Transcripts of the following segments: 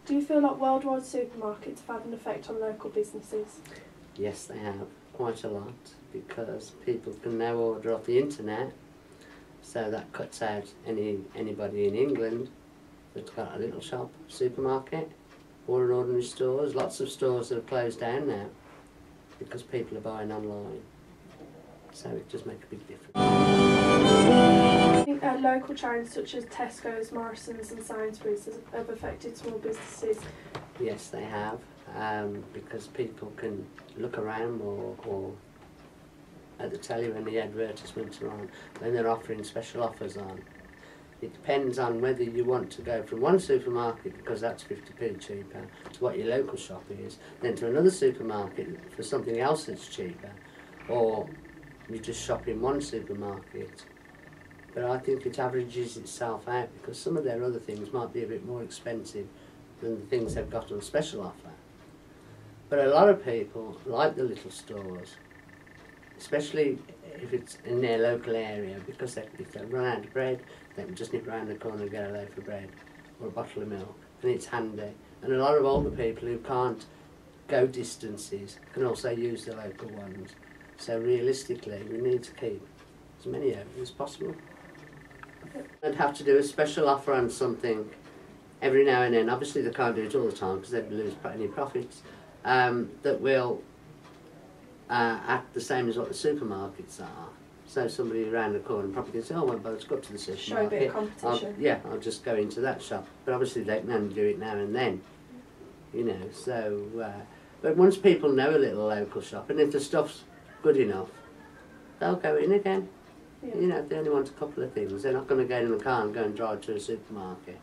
Do you feel like worldwide supermarkets have had an effect on local businesses? Yes, they have, quite a lot, because people can now order off the internet, so that cuts out anybody in England that's got a little shop, supermarket, or an ordinary store. There's lots of stores that have closed down now because people are buying online. So it does make a big difference. I think local chains such as Tesco's, Morrison's and Sainsbury's have affected small businesses. Yes, they have, because people can look around or at the telly when the advertisements are on, when they're offering special offers on. It depends on whether you want to go from one supermarket, because that's 50p cheaper, to what your local shop is, then to another supermarket for something else that's cheaper, or you just shop in one supermarket. But I think it averages itself out, because some of their other things might be a bit more expensive than the things they've got on special offer. But a lot of people like the little stores, especially if it's in their local area, because if they run out of bread, they can just nip around the corner and get a loaf of bread or a bottle of milk, and it's handy. And a lot of older people who can't go distances can also use the local ones. So realistically, we need to keep as many open as possible. They'd have to do a special offer on something every now and then. Obviously they can't do it all the time because they'd lose any profits. That will act the same as what the supermarkets are. So somebody around the corner probably can say, oh well, let's go up to the supermarket. Show a bit of competition. I'll just go into that shop. But obviously they can only do it now and then, you know. So, but once people know a little local shop, and if the stuff's good enough, they'll go in again. Yeah. You know, if they only want a couple of things, they're not going to get in the car and go and drive to a supermarket.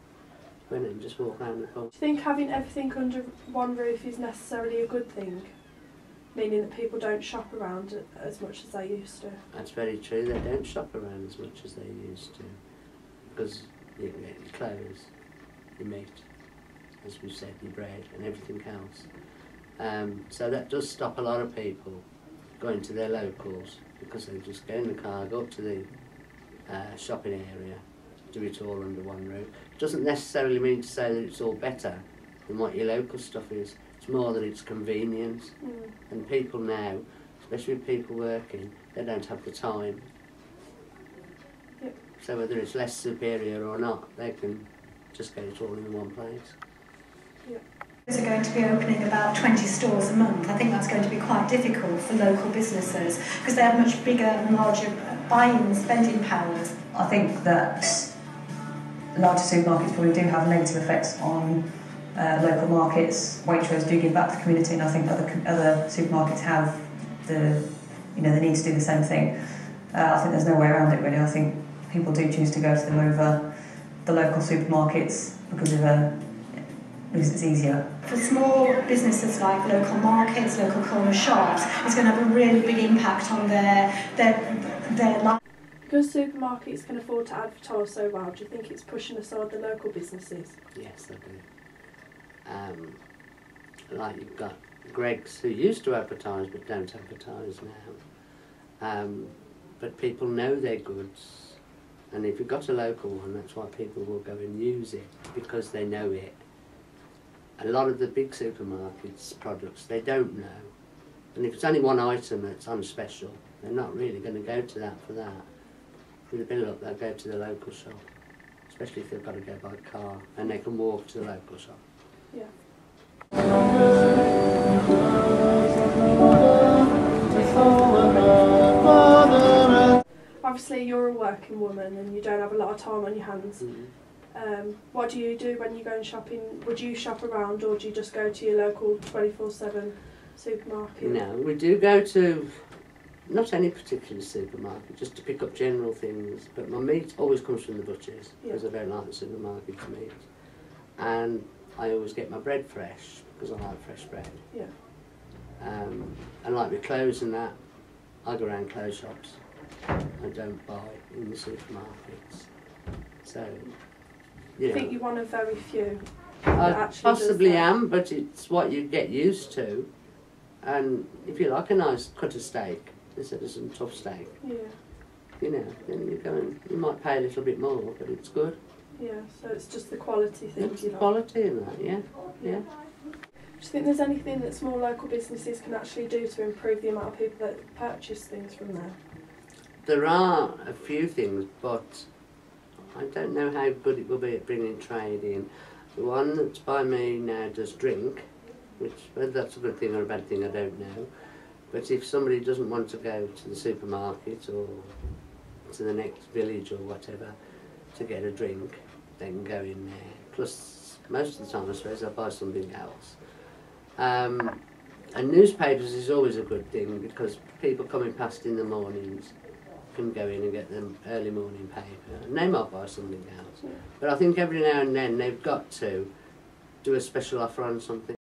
Go in and just walk around the corner. Do you think having everything under one roof is necessarily a good thing? Meaning that people don't shop around as much as they used to? That's very true, they don't shop around as much as they used to. Because you get your clothes, your meat, as we've said, your bread and everything else. So that does stop a lot of people going to their locals, because they just get in the car, go up to the shopping area, do it all under one roof. It doesn't necessarily mean to say that it's all better than what your local stuff is. It's more that it's convenience. And people now, especially people working, they don't have the time. Yep. So whether it's less superior or not, they can just get it all in one place. Yep. Are going to be opening about 20 stores a month. I think that's going to be quite difficult for local businesses because they have much bigger and larger buying and spending powers. I think that larger supermarkets probably do have negative effects on local markets. Waitrose do give back to the community, and I think other supermarkets have the need to do the same thing. I think there's no way around it really. I think people do choose to go to them over the local supermarkets because it's easier. For small businesses like local markets, local corner shops, it's going to have a really big impact on their life. Because supermarkets can afford to advertise so well, do you think it's pushing aside the local businesses? Yes, I do. Like you've got Greggs, who used to advertise but don't advertise now. But people know their goods, and if you've got a local one, that's why people will go and use it, because they know it. A lot of the big supermarkets' products, they don't know. And if it's only one item that's on special, they're not really going to go to that for that. With a bit of luck, they'll go to the local shop, especially if they've got to go by car, and they can walk to the local shop. Yeah. Obviously you're a working woman and you don't have a lot of time on your hands. What do you do when you go shopping? Would you shop around, or do you just go to your local 24/7 supermarket? No, we do go to not any particular supermarket, just to pick up general things. But my meat always comes from the butchers, because I don't like the supermarket meat. And I always get my bread fresh, because I like fresh bread. Yeah. And like with clothes and that, I go around clothes shops. I don't buy in the supermarkets. So, you know. I think you're one of very few. I possibly am, but it's what you get used to. And if you like a nice cut of steak instead of some tough steak, yeah, you know, then you go and you might pay a little bit more, but it's good. Yeah, so it's just the quality thing. It's the quality in that, yeah. Yeah. Do you think there's anything that small local businesses can actually do to improve the amount of people that purchase things from there? There are a few things, but I don't know how good it will be at bringing trade in. The one that's by me now does drink, which, whether that's a good thing or a bad thing, I don't know. But if somebody doesn't want to go to the supermarket or to the next village or whatever to get a drink, they can go in there. Plus, most of the time, I suppose, they'll buy something else. And newspapers is always a good thing because people coming past in the mornings can go in and get them early morning paper and they might buy something else. But I think every now and then they've got to do a special offer on something.